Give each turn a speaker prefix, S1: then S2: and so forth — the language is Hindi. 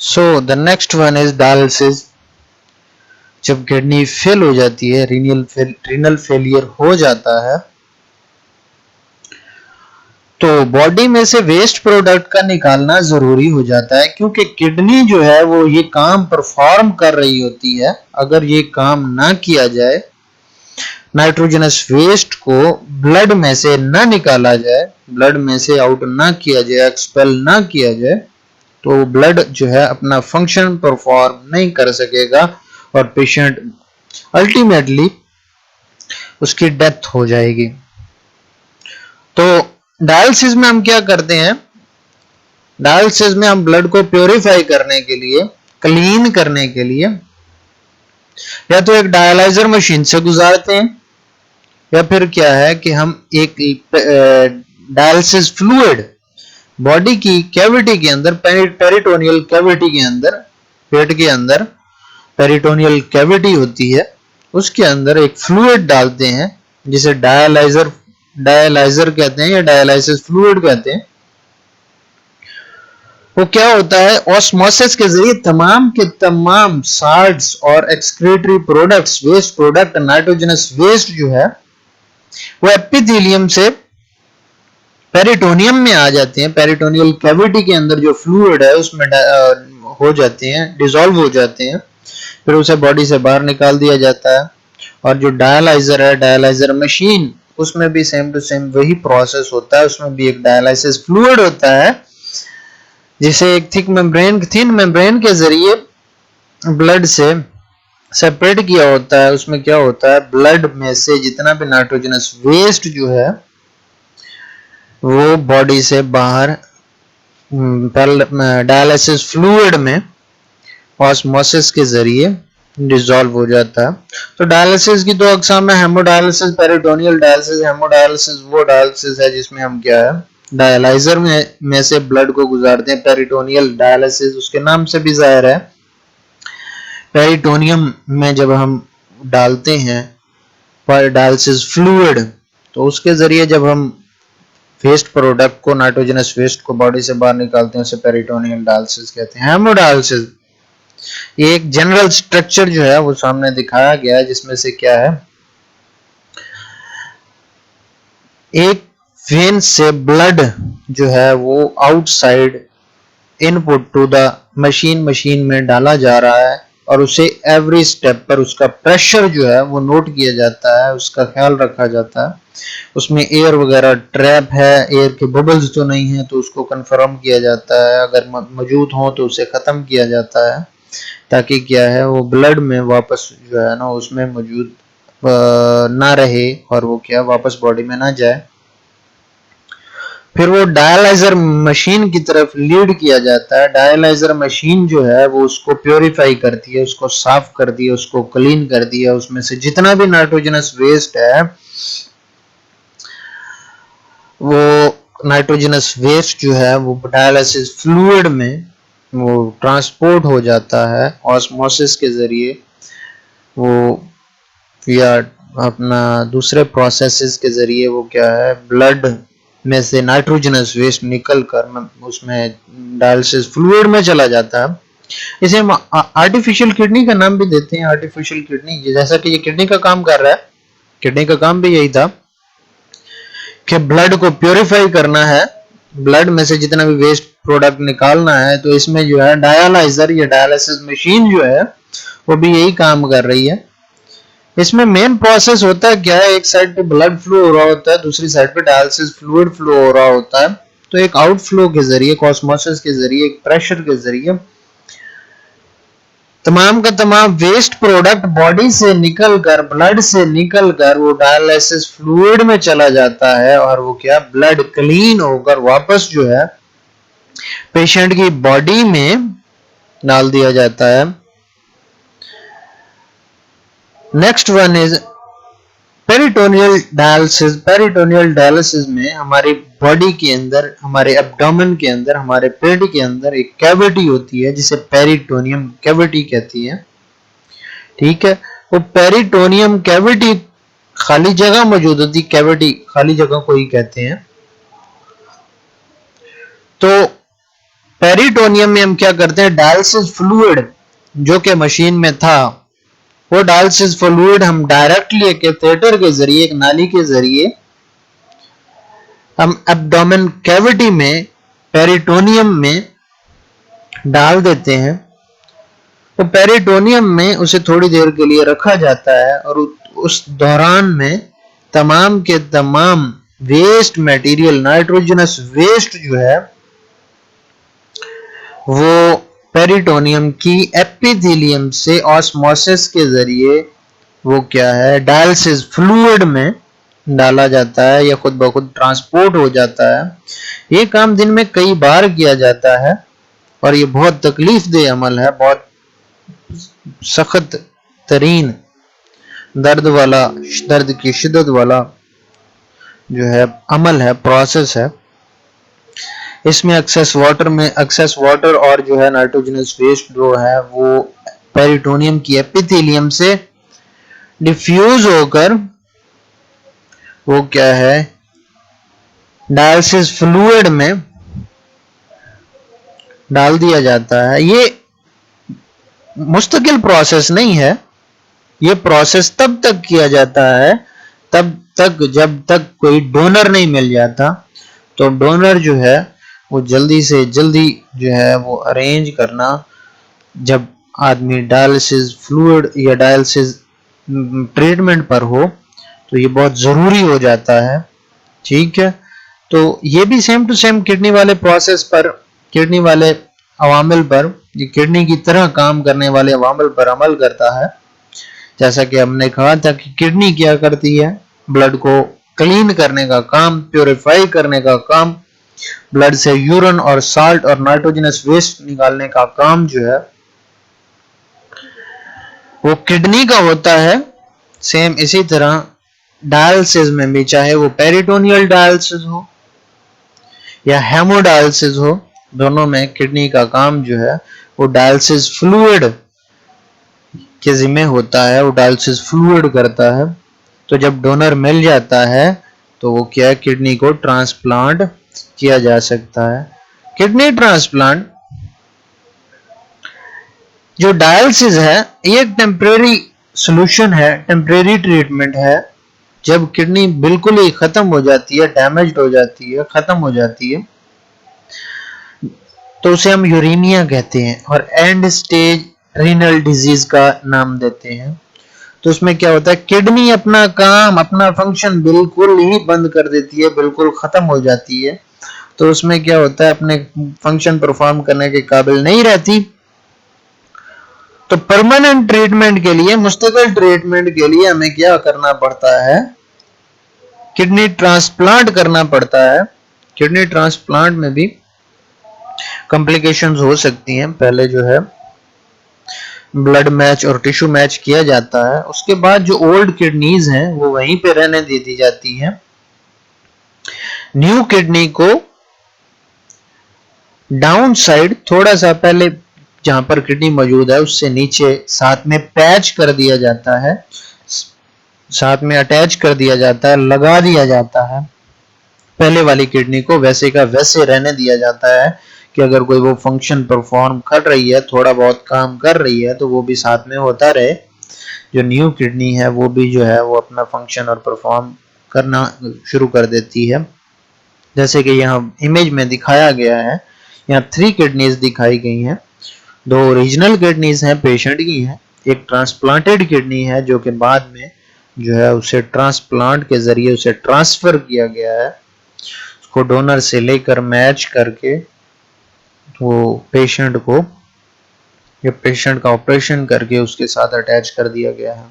S1: So the next one is dialysis. जब किडनी फेल हो जाती है, रीनल फेलियर हो जाता है, तो बॉडी में से वेस्ट प्रोडक्ट का निकालना जरूरी हो जाता है, क्योंकि किडनी जो है वो ये काम परफॉर्म कर रही होती है। अगर ये काम ना किया जाए, नाइट्रोजनस वेस्ट को ब्लड में से ना निकाला जाए, ब्लड में से आउट ना किया जाए, एक्सपेल ना किया जाए, तो ब्लड जो है अपना फंक्शन परफॉर्म नहीं कर सकेगा और पेशेंट अल्टीमेटली उसकी डेथ हो जाएगी। तो डायलिसिस में हम क्या करते हैं? डायलिसिस में हम ब्लड को प्योरीफाई करने के लिए, क्लीन करने के लिए, या तो एक डायलाइजर मशीन से गुजारते हैं, या फिर क्या है कि हम एक डायलिसिस फ्लूइड बॉडी की कैविटी के अंदर, पेरिटोनियल कैविटी के अंदर, पेट के अंदर पेरिटोनियल कैविटी होती है, उसके अंदर एक फ्लूइड डालते हैं जिसे डायलाइजर कहते हैं या डायलाइसिस फ्लूइड कहते हैं। वो क्या होता है, ऑस्मोसिस के जरिए तमाम के तमाम साल्ट्स और excretory products, waste product, nitrogenous waste जो है वो एपिथेलियम से पेरिटोनियम में आ जाते हैं। पेरिटोनियल कैविटी के अंदर जो फ्लूइड है उसमें हो जाते हैं, डिसॉल्व हो जाते हैं, फिर उसे बॉडी से बाहर निकाल दिया जाता है। और जो डायलाइजर है, डायलाइजर मशीन, उसमें भी सेम टू सेम वही प्रोसेस होता है। उसमें भी एक डायलाइसिस फ्लूइड होता है जिसे एक थिन मेम्ब्रेन के जरिए ब्लड से सेपरेट किया होता है। उसमें क्या होता है, ब्लड में से जितना भी नाइट्रोजनस वेस्ट जो है वो बॉडी से बाहर डायलिसिस फ्लूइड में ऑस्मोसिस के जरिए डिसॉल्व हो जाता है। तो डायलिसिस की दो अकसाम है, हेमोडायलिसिस, पेरिटोनियल डायलिसिस। हेमोडायलिसिस वो डायलिसिस है जिसमें हम क्या है, डायलाइजर में से ब्लड को गुजारते हैं। पेरिटोनियल डायलिसिस उसके नाम से भी जाहिर है, पेरिटोनियम में जब हम डालते हैं डायलिसिस फ्लूइड, तो उसके जरिए जब हम वेस्ट प्रोडक्ट को, नाइट्रोजनस वेस्ट को बॉडी से बाहर निकालते हैं, उसे पेरिटोनियल डायलिसिस कहते हैं। हेमोडायलिसिस ये एक जनरल स्ट्रक्चर जो है वो सामने दिखाया गया है, जिसमें से क्या है, एक वेन से ब्लड जो है वो outside input to the machine में डाला जा रहा है, और उसे एवरी स्टेप पर उसका प्रेशर जो है वो नोट किया जाता है, उसका ख्याल रखा जाता है। उसमें एयर वगैरह ट्रैप है, एयर के बबल्स तो नहीं है तो उसको कंफर्म किया जाता है, अगर मौजूद हो तो उसे खत्म किया जाता है, ताकि क्या है वो ब्लड में वापस जो है ना उसमें मौजूद ना रहे और वो क्या वापस बॉडी में ना जाए। फिर वो डायलाइजर मशीन की तरफ लीड किया जाता है। डायलाइजर मशीन जो है वो उसको प्योरीफाई करती है, उसको साफ करती है, उसको क्लीन करती है। उसमें से जितना भी नाइट्रोजनस वेस्ट है वो नाइट्रोजनस वेस्ट जो है वो डायलिसिस फ्लूइड में वो ट्रांसपोर्ट हो जाता है ऑस्मोसिस के जरिए, वो या अपना दूसरे प्रोसेसेस के जरिए वो क्या है, ब्लड में से नाइट्रोजनस वेस्ट निकल कर उसमें डायलिसिस फ्लूइड में चला जाता है। इसे हम आर्टिफिशियल किडनी का नाम भी देते हैं। आर्टिफिशियल किडनी, जैसा कि ये किडनी का काम कर रहा है, किडनी का काम भी यही था कि ब्लड को प्योरीफाई करना है, ब्लड में से जितना भी वेस्ट प्रोडक्ट निकालना है। तो इसमें जो है डायलाइजर या डायलिसिस मशीन जो है वो भी यही काम कर रही है। इसमें मेन प्रोसेस होता है क्या है, एक साइड पे ब्लड फ्लो हो रहा होता है, दूसरी साइड पे डायलिसिस फ्लूइड फ्लो हो रहा होता है। तो एक आउटफ्लो के जरिए, ऑस्मोसिस के जरिए, एक प्रेशर के जरिए तमाम का तमाम वेस्ट प्रोडक्ट बॉडी से निकलकर, ब्लड से निकलकर वो डायलिसिस फ्लूइड में चला जाता है, और वो क्या ब्लड क्लीन होकर वापस जो है पेशेंट की बॉडी में डाल दिया जाता है। Next one is peritoneal dialysis. Peritoneal dialysis में हमारी बॉडी के अंदर, हमारे एब्डोमेन के अंदर, हमारे पेट के अंदर एक कैविटी होती है जिसे पेरिटोनियम कैविटी कहती है। ठीक है, वो पेरिटोनियम कैविटी खाली जगह मौजूद होती, कैविटी खाली जगह को ही कहते हैं। तो पेरिटोनियम में हम क्या करते हैं, डायलिसिस फ्लूइड जो कि मशीन में था, वो डायलिसिस फ्लूइड हम डायरेक्टली एक कैथेटर के जरिए, एक नाली के जरिए हम एब्डोमेन कैविटी में पेरिटोनियम में डाल देते हैं। तो पेरिटोनियम में उसे थोड़ी देर के लिए रखा जाता है और उस दौरान में तमाम के तमाम वेस्ट मटेरियल, नाइट्रोजनस वेस्ट जो है वो पेरिटोनियम की एपिथेलियम से ऑस्मोसिस के जरिए वो क्या है, डायलिसिस फ्लूइड में डाला जाता है या खुद ब खुद ट्रांसपोर्ट हो जाता है। ये काम दिन में कई बार किया जाता है और ये बहुत तकलीफ देह अमल है, बहुत सख्त तरीन दर्द वाला, दर्द की शिद्दत वाला जो है अमल है, प्रोसेस है। इसमें एक्सेस वाटर और जो है नाइट्रोजनस वेस्ट जो है वो पेरिटोनियम की एपिथेलियम से डिफ्यूज होकर वो क्या है, डायलिसिस फ्लूइड में डाल दिया जाता है। ये मुस्तकिल प्रोसेस नहीं है, ये प्रोसेस तब तक किया जाता है तब तक जब तक कोई डोनर नहीं मिल जाता। तो डोनर जो है वो जल्दी से जल्दी जो है वो अरेंज करना, जब आदमी डायलिसिस फ्लूइड या डायलिसिस ट्रीटमेंट पर हो तो ये बहुत जरूरी हो जाता है। ठीक है, तो ये भी सेम टू सेम किडनी वाले प्रोसेस पर, किडनी वाले अवामिल पर, ये किडनी की तरह काम करने वाले अवामिल पर अमल करता है। जैसा कि हमने कहा था कि किडनी क्या करती है, ब्लड को क्लीन करने का काम, प्योरीफाई करने का काम, ब्लड से यूरिन और साल्ट और नाइट्रोजनस वेस्ट निकालने का काम जो है वो किडनी का होता है। सेम इसी तरह डायलिसिस में भी, चाहे वो पेरिटोनियल डायलिसिस हो या हेमोडायलिसिस हो, दोनों में किडनी का काम जो है वो डायलिसिस फ्लूइड के जिम्मे होता है, वो डायलिसिस फ्लूइड करता है। तो जब डोनर मिल जाता है तो वो क्या है, किडनी को ट्रांसप्लांट किया जा सकता है। किडनी ट्रांसप्लांट जो डायलिसिस है ये एक टेम्परेरी सॉल्यूशन है, टेम्परेरी ट्रीटमेंट है। जब किडनी बिल्कुल ही खत्म हो जाती है, डैमेज्ड हो जाती है, खत्म हो जाती है, तो उसे हम यूरेमिया कहते हैं और एंड स्टेज रीनल डिजीज का नाम देते हैं। तो उसमें क्या होता है, किडनी अपना काम, अपना फंक्शन बिल्कुल ही बंद कर देती है, बिल्कुल खत्म हो जाती है। तो उसमें क्या होता है, अपने फंक्शन परफॉर्म करने के काबिल नहीं रहती। तो परमानेंट ट्रीटमेंट के लिए, मुस्तकिल ट्रीटमेंट के लिए हमें क्या करना पड़ता है, किडनी ट्रांसप्लांट करना पड़ता है। किडनी ट्रांसप्लांट में भी कॉम्प्लिकेशंस हो सकती हैं। पहले जो है ब्लड मैच और टिश्यू मैच किया जाता है, उसके बाद जो ओल्ड किडनीज हैं वो वहीं पे रहने दे दी जाती हैं। न्यू किडनी को डाउन साइड थोड़ा सा पहले जहां पर किडनी मौजूद है उससे नीचे साथ में पैच कर दिया जाता है, साथ में अटैच कर दिया जाता है, लगा दिया जाता है। पहले वाली किडनी को वैसे का वैसे रहने दिया जाता है कि अगर कोई वो फंक्शन परफॉर्म कर रही है, थोड़ा बहुत काम कर रही है, तो वो भी साथ में होता रहे। जो न्यू किडनी है वो भी जो है वो अपना फंक्शन और परफॉर्म करना शुरू कर देती है। जैसे कि यहाँ इमेज में दिखाया गया है, यहाँ 3 किडनीज दिखाई गई हैं। 2 ओरिजिनल किडनीज हैं, पेशेंट की हैं, एक ट्रांसप्लांटेड किडनी है जो कि बाद में जो है उसे ट्रांसप्लांट के जरिए उसे ट्रांसफर किया गया है, उसको डोनर से लेकर मैच करके वो पेशेंट को, या पेशेंट का ऑपरेशन करके उसके साथ अटैच कर दिया गया है।